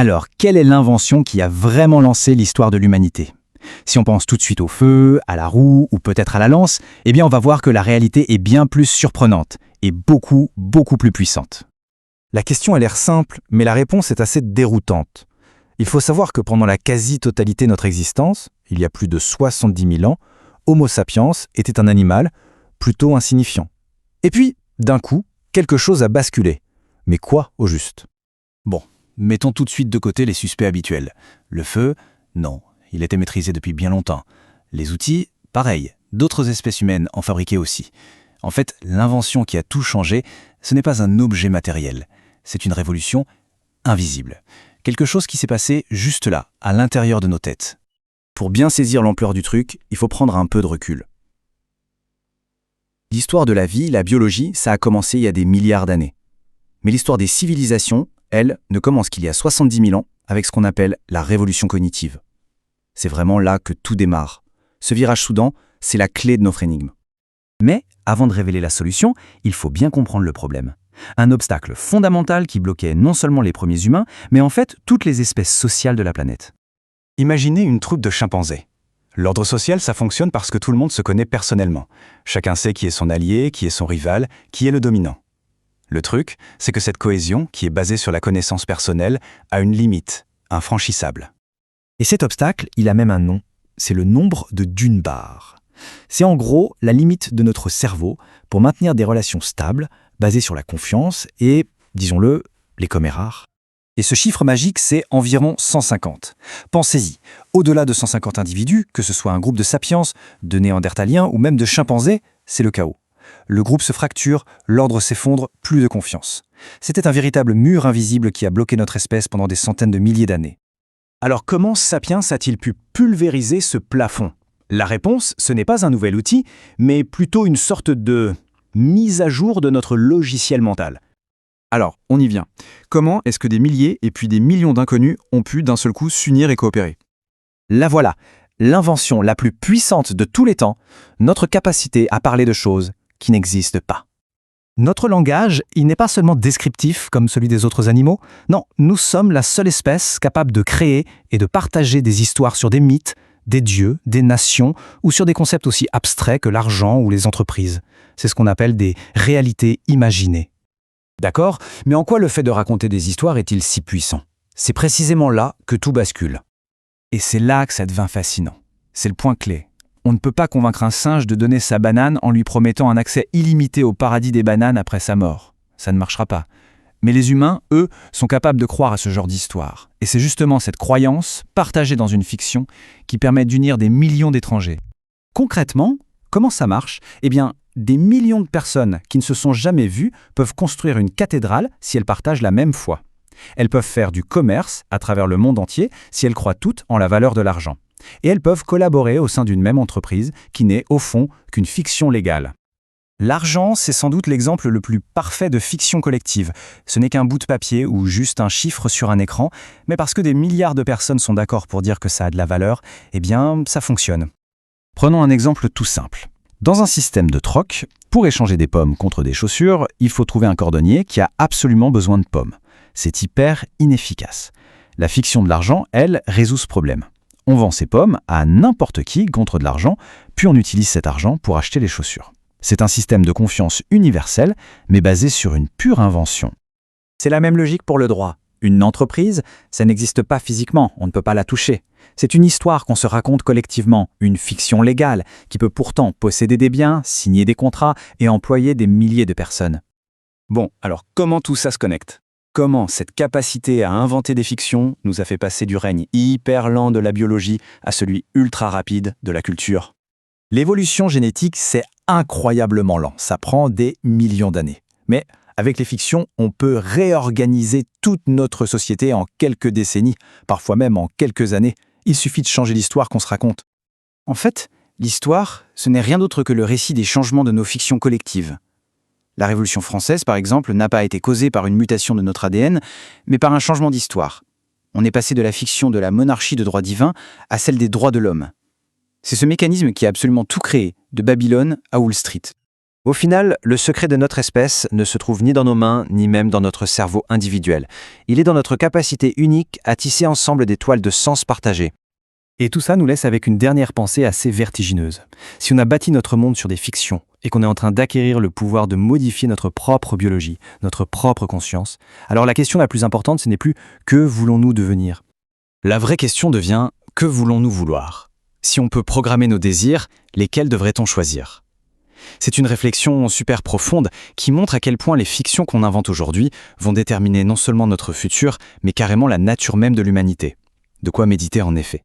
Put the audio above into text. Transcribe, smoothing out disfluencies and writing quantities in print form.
Alors, quelle est l'invention qui a vraiment lancé l'histoire de l'humanité? Si on pense tout de suite au feu, à la roue ou peut-être à la lance, eh bien on va voir que la réalité est bien plus surprenante et beaucoup plus puissante. La question a l'air simple, mais la réponse est assez déroutante. Il faut savoir que pendant la quasi-totalité de notre existence, il y a plus de 70 000 ans, Homo sapiens était un animal plutôt insignifiant. Et puis, d'un coup, quelque chose a basculé. Mais quoi, au juste? Bon, mettons tout de suite de côté les suspects habituels. Le feu, non, il était maîtrisé depuis bien longtemps. Les outils, pareil, d'autres espèces humaines en fabriquaient aussi. En fait, l'invention qui a tout changé, ce n'est pas un objet matériel, c'est une révolution invisible. Quelque chose qui s'est passé juste là, à l'intérieur de nos têtes. Pour bien saisir l'ampleur du truc, il faut prendre un peu de recul. L'histoire de la vie, la biologie, ça a commencé il y a des milliards d'années. Mais l'histoire des civilisations, elle, ne commence qu'il y a 70 000 ans avec ce qu'on appelle la révolution cognitive. C'est vraiment là que tout démarre. Ce virage soudain, c'est la clé de notre énigme. Mais, avant de révéler la solution, il faut bien comprendre le problème. Un obstacle fondamental qui bloquait non seulement les premiers humains, mais en fait toutes les espèces sociales de la planète. Imaginez une troupe de chimpanzés. L'ordre social, ça fonctionne parce que tout le monde se connaît personnellement. Chacun sait qui est son allié, qui est son rival, qui est le dominant. Le truc, c'est que cette cohésion, qui est basée sur la connaissance personnelle, a une limite, infranchissable. Et cet obstacle, il a même un nom, c'est le nombre de Dunbar. C'est en gros la limite de notre cerveau pour maintenir des relations stables, basées sur la confiance et, disons-le, les commérares. Et ce chiffre magique, c'est environ 150. Pensez-y, au-delà de 150 individus, que ce soit un groupe de sapiens, de néandertaliens ou même de chimpanzés, c'est le chaos. Le groupe se fracture, l'ordre s'effondre, plus de confiance. C'était un véritable mur invisible qui a bloqué notre espèce pendant des centaines de milliers d'années. Alors comment Sapiens a-t-il pu pulvériser ce plafond? La réponse, ce n'est pas un nouvel outil, mais plutôt une sorte de mise à jour de notre logiciel mental. Alors, on y vient. Comment est-ce que des milliers et puis des millions d'inconnus ont pu d'un seul coup s'unir et coopérer? La voilà, l'invention la plus puissante de tous les temps, notre capacité à parler de choses qui n'existent pas. Notre langage, il n'est pas seulement descriptif comme celui des autres animaux. Non, nous sommes la seule espèce capable de créer et de partager des histoires sur des mythes, des dieux, des nations ou sur des concepts aussi abstraits que l'argent ou les entreprises. C'est ce qu'on appelle des réalités imaginées. D'accord, mais en quoi le fait de raconter des histoires est-il si puissant? C'est précisément là que tout bascule. Et c'est là que ça devient fascinant. C'est le point clé. On ne peut pas convaincre un singe de donner sa banane en lui promettant un accès illimité au paradis des bananes après sa mort. Ça ne marchera pas. Mais les humains, eux, sont capables de croire à ce genre d'histoire. Et c'est justement cette croyance, partagée dans une fiction, qui permet d'unir des millions d'étrangers. Concrètement, comment ça marche? Eh bien, des millions de personnes qui ne se sont jamais vues peuvent construire une cathédrale si elles partagent la même foi. Elles peuvent faire du commerce à travers le monde entier si elles croient toutes en la valeur de l'argent. Et elles peuvent collaborer au sein d'une même entreprise qui n'est au fond qu'une fiction légale. L'argent, c'est sans doute l'exemple le plus parfait de fiction collective. Ce n'est qu'un bout de papier ou juste un chiffre sur un écran, mais parce que des milliards de personnes sont d'accord pour dire que ça a de la valeur, eh bien, ça fonctionne. Prenons un exemple tout simple. Dans un système de troc, pour échanger des pommes contre des chaussures, il faut trouver un cordonnier qui a absolument besoin de pommes. C'est hyper inefficace. La fiction de l'argent, elle, résout ce problème. On vend ces pommes à n'importe qui contre de l'argent, puis on utilise cet argent pour acheter les chaussures. C'est un système de confiance universel, mais basé sur une pure invention. C'est la même logique pour le droit. Une entreprise, ça n'existe pas physiquement, on ne peut pas la toucher. C'est une histoire qu'on se raconte collectivement, une fiction légale, qui peut pourtant posséder des biens, signer des contrats et employer des milliers de personnes. Bon, alors comment tout ça se connecte? Comment cette capacité à inventer des fictions nous a fait passer du règne hyper lent de la biologie à celui ultra rapide de la culture? L'évolution génétique, c'est incroyablement lent, ça prend des millions d'années. Mais avec les fictions, on peut réorganiser toute notre société en quelques décennies, parfois même en quelques années. Il suffit de changer l'histoire qu'on se raconte. En fait, l'histoire, ce n'est rien d'autre que le récit des changements de nos fictions collectives. La Révolution française, par exemple, n'a pas été causée par une mutation de notre ADN, mais par un changement d'histoire. On est passé de la fiction de la monarchie de droit divin à celle des droits de l'homme. C'est ce mécanisme qui a absolument tout créé, de Babylone à Wall Street. Au final, le secret de notre espèce ne se trouve ni dans nos mains, ni même dans notre cerveau individuel. Il est dans notre capacité unique à tisser ensemble des toiles de sens partagés. Et tout ça nous laisse avec une dernière pensée assez vertigineuse. Si on a bâti notre monde sur des fictions et qu'on est en train d'acquérir le pouvoir de modifier notre propre biologie, notre propre conscience, alors la question la plus importante, ce n'est plus « que voulons-nous devenir ?» La vraie question devient « que voulons-nous vouloir ?» Si on peut programmer nos désirs, lesquels devrait-on choisir ? C'est une réflexion super profonde qui montre à quel point les fictions qu'on invente aujourd'hui vont déterminer non seulement notre futur, mais carrément la nature même de l'humanité. De quoi méditer en effet.